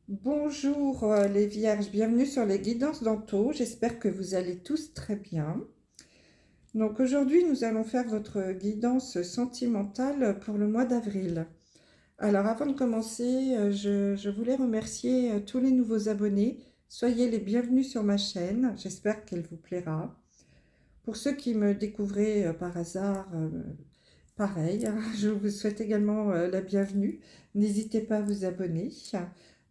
Bonjour les vierges, bienvenue sur les guidances d'Anto. J'espère que vous allez tous très bien. Donc aujourd'hui, nous allons faire votre guidance sentimentale pour le mois d'avril. Alors avant de commencer, je voulais remercier tous les nouveaux abonnés. Soyez les bienvenus sur ma chaîne, j'espère qu'elle vous plaira. Pour ceux qui me découvrez par hasard, pareil, hein, je vous souhaite également la bienvenue. N'hésitez pas à vous abonner.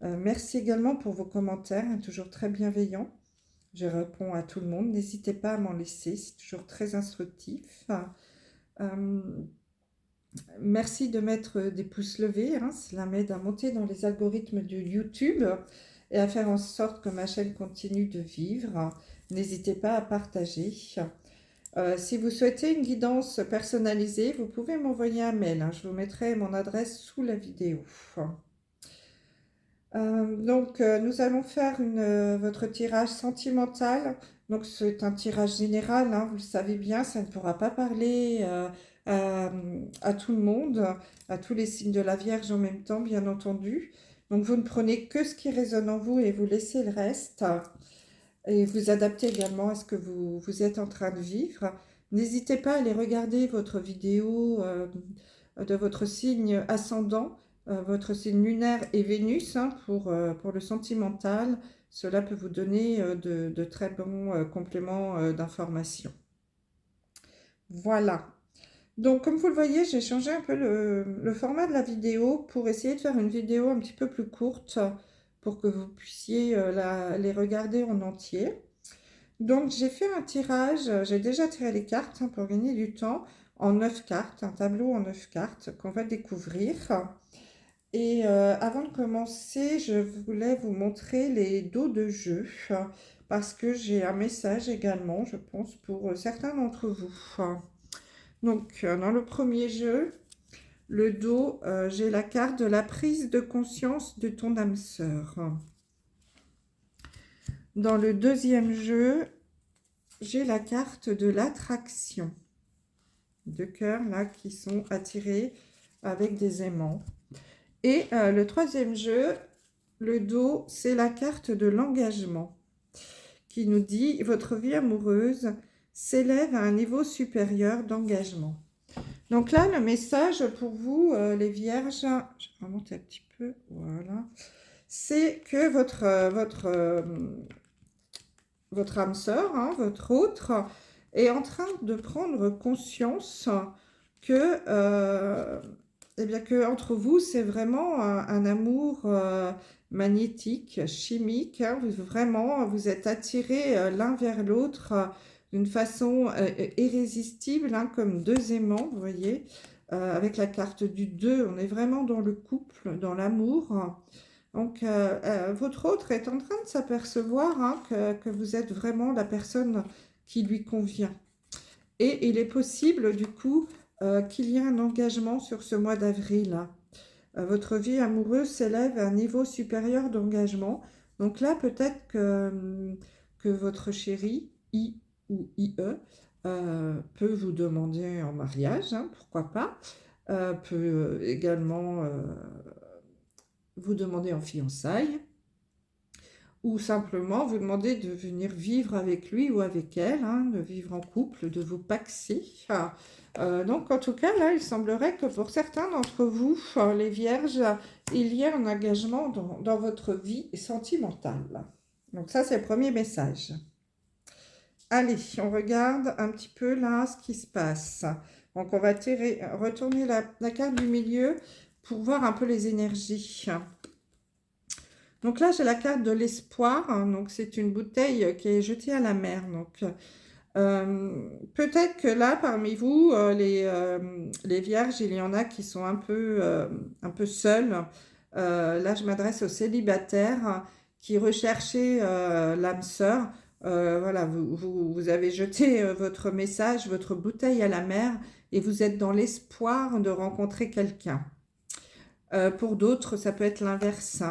Merci également pour vos commentaires, hein, toujours très bienveillants. Je réponds à tout le monde. N'hésitez pas à m'en laisser, c'est toujours très instructif. Euh, Merci de mettre des pouces levés, hein, cela m'aide à monter dans les algorithmes de YouTube et à faire en sorte que ma chaîne continue de vivre. N'hésitez pas à partager. Si vous souhaitez une guidance personnalisée, vous pouvez m'envoyer un mail, hein, je vous mettrai mon adresse sous la vidéo. Nous allons faire votre tirage sentimental. Donc, c'est un tirage général, hein, vous le savez bien, ça ne pourra pas parler à tout le monde, à tous les signes de la Vierge en même temps, bien entendu. Donc, vous ne prenez que ce qui résonne en vous et vous laissez le reste. Et vous adaptez également à ce que vous êtes en train de vivre. N'hésitez pas à aller regarder votre vidéo de votre signe ascendant, votre signe lunaire et Vénus, hein, pour le sentimental. Cela peut vous donner de très bons compléments d'information. Voilà. Donc, comme vous le voyez, j'ai changé un peu le format de la vidéo pour essayer de faire une vidéo un petit peu plus courte pour que vous puissiez les regarder en entier. Donc, j'ai fait un tirage, j'ai déjà tiré les cartes hein, pour gagner du temps en 9 cartes, un tableau en 9 cartes qu'on va découvrir. Et avant de commencer, je voulais vous montrer les dos de jeu parce que j'ai un message également, je pense, pour certains d'entre vous. Donc, dans le premier jeu, le dos, j'ai la carte de la prise de conscience de ton âme sœur. Dans le deuxième jeu, j'ai la carte de l'attraction. Deux cœurs là qui sont attirés avec des aimants. Et le troisième jeu, le dos, c'est la carte de l'engagement qui nous dit votre vie amoureuse s'élève à un niveau supérieur d'engagement. Donc là, le message pour vous, les vierges, je vais remonter un petit peu, voilà, c'est que votre âme sœur, hein, votre autre, est en train de prendre conscience que, eh bien, que entre vous, c'est vraiment un amour magnétique, chimique. Hein, vraiment, vous êtes attirés l'un vers l'autre d'une façon irrésistible, hein, comme deux aimants, vous voyez. Avec la carte du 2, on est vraiment dans le couple, dans l'amour. Donc, votre autre est en train de s'apercevoir hein, que vous êtes vraiment la personne qui lui convient. Et il est possible, du coup, qu'il y ait un engagement sur ce mois d'avril. Hein. Votre vie amoureuse s'élève à un niveau supérieur d'engagement. Donc là, peut-être que votre chéri, I ou IE, peut vous demander en mariage, hein, pourquoi pas, peut également vous demander en fiançailles, ou simplement vous demander de venir vivre avec lui ou avec elle, hein, de vivre en couple, de vous paxer. Donc en tout cas, là, il semblerait que pour certains d'entre vous, les vierges, il y ait un engagement dans votre vie sentimentale. Donc ça, c'est le premier message. Allez, on regarde un petit peu là ce qui se passe. Donc on va retourner la carte du milieu pour voir un peu les énergies. Donc là, j'ai la carte de l'espoir. Hein, donc, c'est une bouteille qui est jetée à la mer. Donc, peut-être que là, parmi vous, les vierges, il y en a qui sont un peu seuls. Là, je m'adresse aux célibataires qui recherchaient l'âme sœur. Voilà, vous avez jeté votre message, votre bouteille à la mer et vous êtes dans l'espoir de rencontrer quelqu'un. Pour d'autres, ça peut être l'inverse.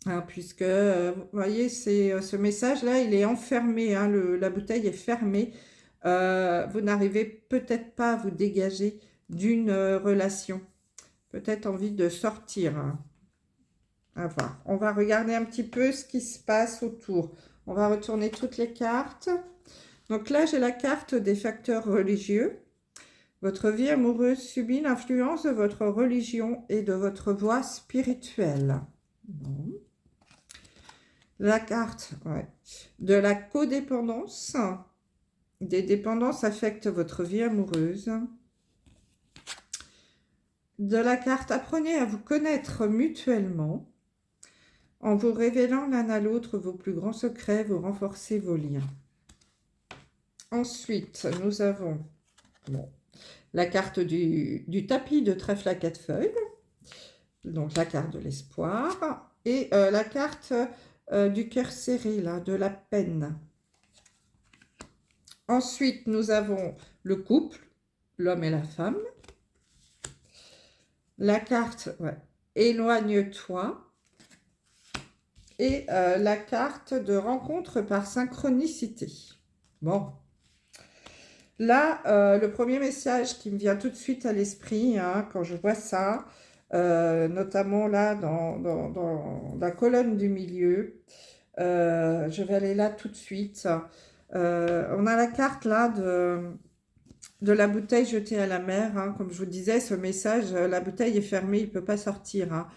Hein, puisque, vous voyez, ce message-là, il est enfermé, hein, la bouteille est fermée. Vous n'arrivez peut-être pas à vous dégager d'une relation. Peut-être envie de sortir. Hein. À voir. On va regarder un petit peu ce qui se passe autour. On va retourner toutes les cartes. Donc là, j'ai la carte des facteurs religieux. Votre vie amoureuse subit l'influence de votre religion et de votre voie spirituelle. Bon. La carte de la codépendance. Des dépendances affectent votre vie amoureuse. De la carte, apprenez à vous connaître mutuellement. En vous révélant l'un à l'autre vos plus grands secrets, vous renforcez vos liens. Ensuite, nous avons la carte du tapis de trèfle à 4 feuilles. Donc la carte de l'espoir. Et la carte du cœur serré, là, de la peine. Ensuite, nous avons le couple, l'homme et la femme. La carte, éloigne-toi. Et la carte de rencontre par synchronicité. Bon. Là, le premier message qui me vient tout de suite à l'esprit, hein, quand je vois ça, notamment là, dans la colonne du milieu, je vais aller là tout de suite. On a la carte là de la bouteille jetée à la mer. Hein. Comme je vous disais, ce message, la bouteille est fermée, il ne peut pas sortir. Hein.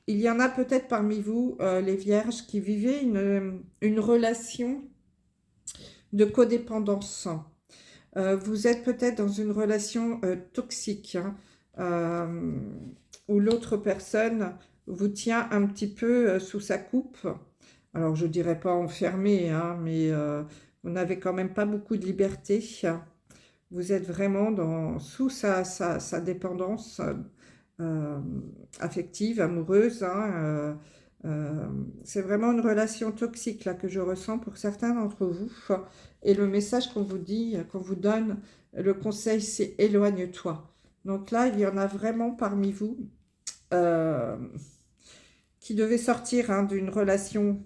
Il y en a peut-être parmi vous, les vierges, qui vivaient une relation de codépendance. Vous êtes peut-être dans une relation toxique, hein, où l'autre personne vous tient un petit peu sous sa coupe. Alors, je ne dirais pas enfermé, hein, mais vous n'avez quand même pas beaucoup de liberté. Vous êtes vraiment sous sa dépendance affective, amoureuse. Hein, c'est vraiment une relation toxique là que je ressens pour certains d'entre vous. Et le message qu'on vous dit, qu'on vous donne, le conseil, c'est éloigne-toi. Donc là, il y en a vraiment parmi vous qui devaient sortir, hein, d'une relation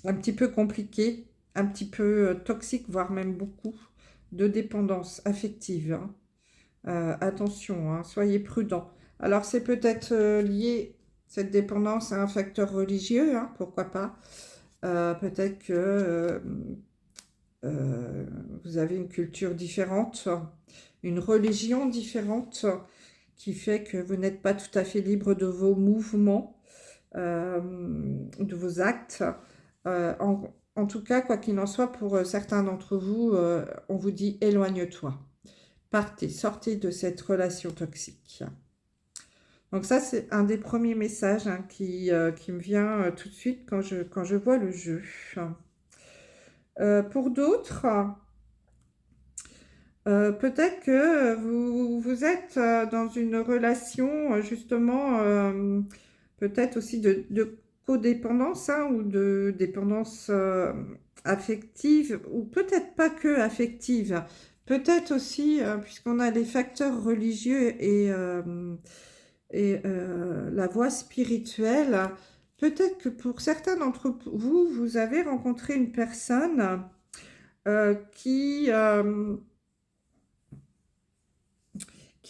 un petit peu compliquée, un petit peu toxique, voire même beaucoup, de dépendance affective. Hein. Attention, hein, soyez prudents. Alors, c'est peut-être lié, cette dépendance, à un facteur religieux, hein, pourquoi pas. Peut-être que vous avez une culture différente, une religion différente, qui fait que vous n'êtes pas tout à fait libre de vos mouvements, de vos actes. En tout cas, quoi qu'il en soit, pour certains d'entre vous, on vous dit éloigne-toi. Partez, sortez de cette relation toxique. Donc ça, c'est un des premiers messages, hein, qui me vient tout de suite quand je vois le jeu. Pour d'autres, peut-être que vous êtes dans une relation, justement, peut-être aussi de codépendance, hein, ou de dépendance affective, ou peut-être pas que affective. Peut-être aussi, puisqu'on a les facteurs religieux et la voie spirituelle, peut-être que pour certains d'entre vous, vous avez rencontré une personne qui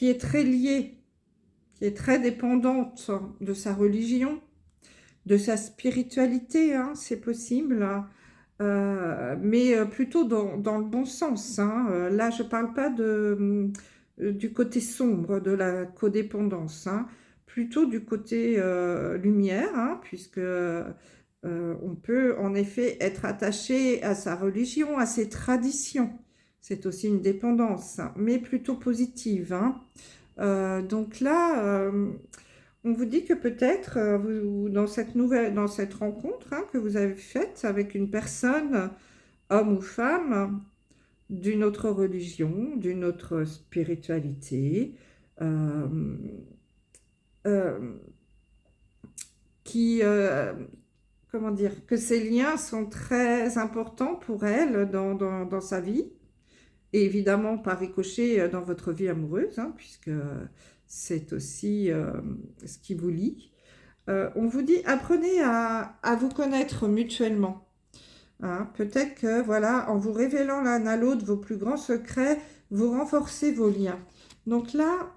est très liée, qui est très dépendante de sa religion, de sa spiritualité, hein, c'est possible, mais plutôt dans le bon sens. Hein. Là, je ne parle pas du côté sombre de la codépendance, hein, plutôt du côté lumière, hein, puisque on peut en effet être attaché à sa religion, à ses traditions. C'est aussi une dépendance, hein, mais plutôt positive. Hein. Donc là, on vous dit que peut-être dans cette rencontre, hein, que vous avez faite avec une personne, homme ou femme, d'une autre religion, d'une autre spiritualité, qui, comment dire, que ces liens sont très importants pour elle dans sa vie, et évidemment par ricochet dans votre vie amoureuse, hein, puisque c'est aussi ce qui vous lie. On vous dit, apprenez à vous connaître mutuellement. Hein, peut-être que, voilà, en vous révélant l'un à l'autre vos plus grands secrets, vous renforcez vos liens. Donc là,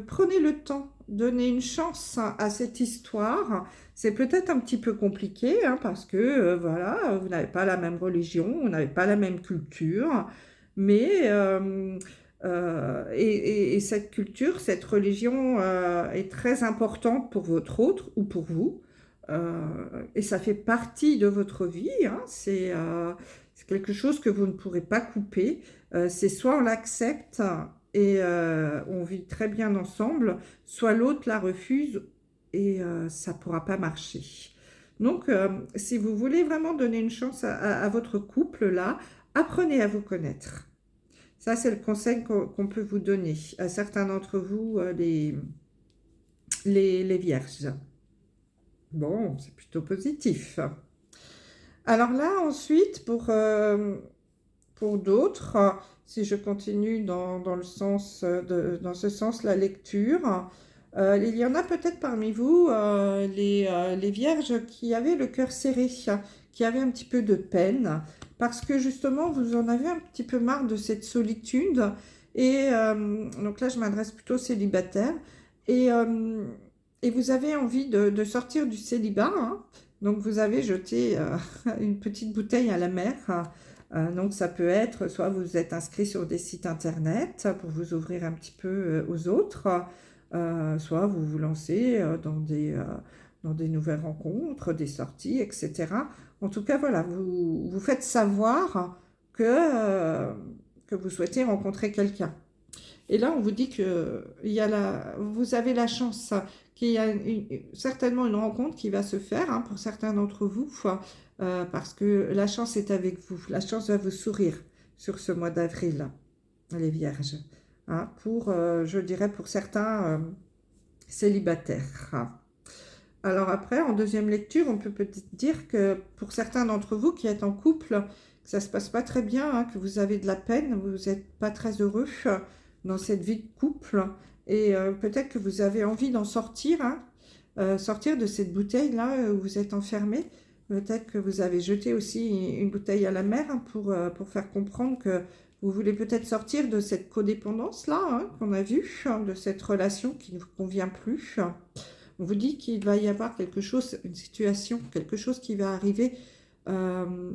prenez le temps, donnez une chance à cette histoire. C'est peut-être un petit peu compliqué, hein, parce que voilà, vous n'avez pas la même religion, vous n'avez pas la même culture, mais et cette culture, cette religion est très importante pour votre autre ou pour vous. Et ça fait partie de votre vie, hein, c'est quelque chose que vous ne pourrez pas couper. C'est soit on l'accepte et on vit très bien ensemble, soit l'autre la refuse et ça ne pourra pas marcher. Donc, si vous voulez vraiment donner une chance à votre couple, là, apprenez à vous connaître. Ça, c'est le conseil qu'on peut vous donner à certains d'entre vous, les vierges. Bon, c'est plutôt positif. Alors là, ensuite, pour d'autres, si je continue dans le sens dans ce sens, la lecture, il y en a peut-être parmi vous, les vierges qui avaient le cœur serré, qui avaient un petit peu de peine, parce que justement, vous en avez un petit peu marre de cette solitude. Et donc là, je m'adresse plutôt aux célibataires. Et, euh, et vous avez envie de sortir du célibat, hein. Donc vous avez jeté une petite bouteille à la mer. Donc ça peut être, soit vous êtes inscrit sur des sites internet pour vous ouvrir un petit peu aux autres, soit vous vous lancez dans des nouvelles rencontres, des sorties, etc. En tout cas, voilà, vous faites savoir que vous souhaitez rencontrer quelqu'un. Et là, on vous dit que vous avez la chance qu'il y a certainement une rencontre qui va se faire, hein, pour certains d'entre vous, parce que la chance est avec vous. La chance va vous sourire sur ce mois d'avril, les vierges. Hein, je dirais, pour certains célibataires. Alors après, en deuxième lecture, on peut peut-être dire que pour certains d'entre vous qui êtes en couple, que ça ne se passe pas très bien, hein, que vous avez de la peine, vous n'êtes pas très heureux dans cette vie de couple, et peut-être que vous avez envie d'en sortir, hein, sortir de cette bouteille-là où vous êtes enfermé. Peut-être que vous avez jeté aussi une bouteille à la mer, hein, pour faire comprendre que vous voulez peut-être sortir de cette codépendance-là, hein, qu'on a vue, hein, de cette relation qui ne vous convient plus. On vous dit qu'il va y avoir quelque chose, une situation, quelque chose qui va arriver, euh,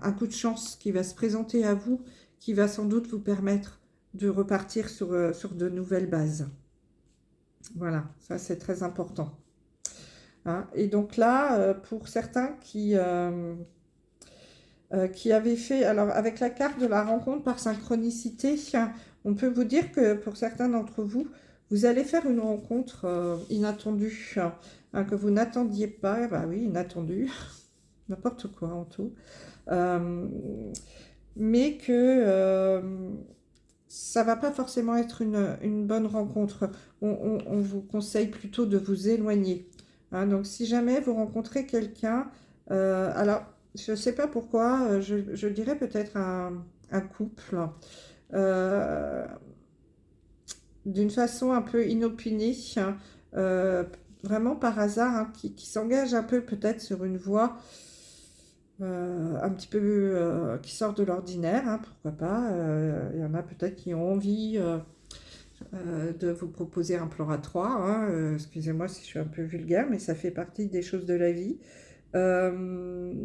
un coup de chance qui va se présenter à vous, qui va sans doute vous permettre de repartir sur de nouvelles bases. Voilà, ça c'est très important. Hein. Et donc là, pour certains qui avaient fait, alors avec la carte de la rencontre par synchronicité, on peut vous dire que pour certains d'entre vous, vous allez faire une rencontre inattendue, hein, que vous n'attendiez pas, bah oui, inattendue, n'importe quoi en tout, euh, mais que ça va pas forcément être une bonne rencontre. On vous conseille plutôt de vous éloigner. Hein. Donc si jamais vous rencontrez quelqu'un, alors je ne sais pas pourquoi, je dirais peut-être un couple, euh, d'une façon un peu inopinée, hein, vraiment par hasard, hein, qui s'engage un peu peut-être sur une voie un petit peu qui sort de l'ordinaire, hein, pourquoi pas. Il y en a peut-être qui ont envie de vous proposer un plan à trois, hein, excusez-moi si je suis un peu vulgaire, mais ça fait partie des choses de la vie. Euh,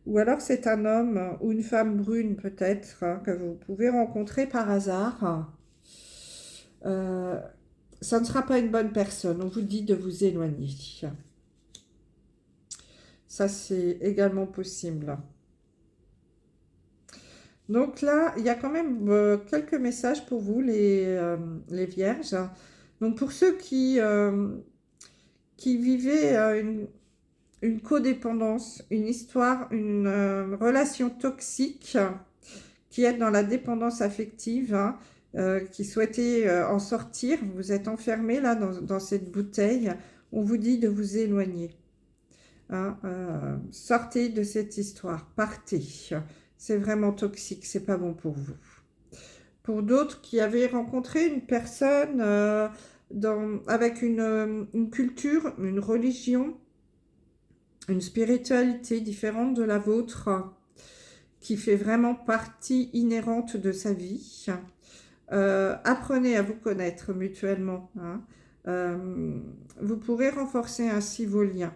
ou alors c'est un homme ou une femme brune peut-être, hein, que vous pouvez rencontrer par hasard. Euh, Ça ne sera pas une bonne personne, on vous dit de vous éloigner. Ça, c'est également possible. Donc là, il y a quand même quelques messages pour vous, les vierges. Donc pour ceux qui vivaient une codépendance, une histoire, une relation toxique, qui est dans la dépendance affective, hein, qui souhaitaient en sortir, vous êtes enfermé là dans cette bouteille, on vous dit de vous éloigner. Hein, sortez de cette histoire, partez. C'est vraiment toxique, c'est pas bon pour vous. Pour d'autres qui avaient rencontré une personne avec une culture, une religion, une spiritualité différente de la vôtre, qui fait vraiment partie inhérente de sa vie, Apprenez à vous connaître mutuellement, hein. Vous pourrez renforcer ainsi vos liens.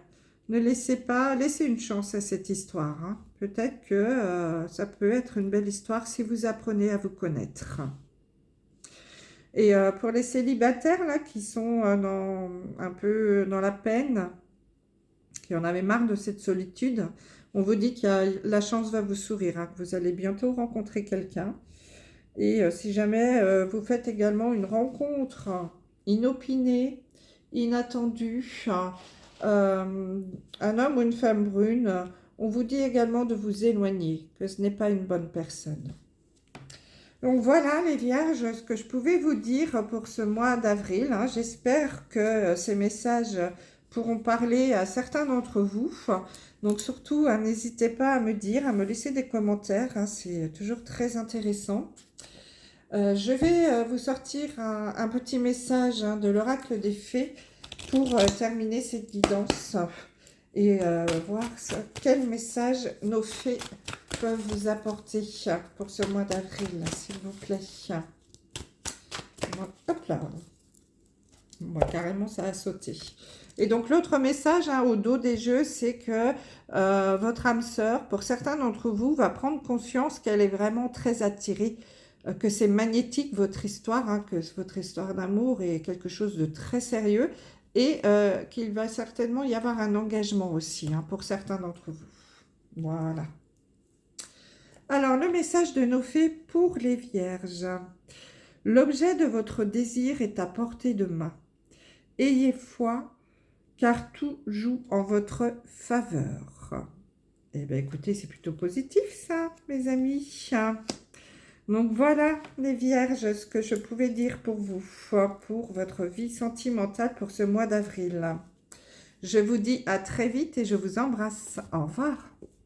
Ne laissez une chance à cette histoire, hein. Peut-être que ça peut être une belle histoire si vous apprenez à vous connaître. Et pour les célibataires là, qui sont un peu dans la peine, qui en avaient marre de cette solitude, on vous dit que la chance va vous sourire, hein, que vous allez bientôt rencontrer quelqu'un. Et si jamais vous faites également une rencontre inopinée, inattendue, un homme ou une femme brune, on vous dit également de vous éloigner, que ce n'est pas une bonne personne. Donc voilà les vierges, ce que je pouvais vous dire pour ce mois d'avril, hein. J'espère que ces messages pourront parler à certains d'entre vous. Donc surtout, n'hésitez pas à me dire, à me laisser des commentaires, hein, c'est toujours très intéressant. Je vais vous sortir un petit message, hein, de l'oracle des fées pour terminer cette guidance et voir quel message nos fées peuvent vous apporter pour ce mois d'avril, s'il vous plaît. Hop là. Bon, carrément, ça a sauté. Et donc, l'autre message, hein, au dos des jeux, c'est que votre âme sœur, pour certains d'entre vous, va prendre conscience qu'elle est vraiment très attirée, que c'est magnétique, votre histoire, hein, que votre histoire d'amour est quelque chose de très sérieux et qu'il va certainement y avoir un engagement aussi, hein, pour certains d'entre vous. Voilà. Alors, le message de nos fées pour les vierges. L'objet de votre désir est à portée de main. Ayez foi, car tout joue en votre faveur. Eh bien, écoutez, c'est plutôt positif, ça, mes amis. Donc, voilà, les vierges, ce que je pouvais dire pour vous, pour votre vie sentimentale pour ce mois d'avril. Je vous dis à très vite et je vous embrasse. Au revoir.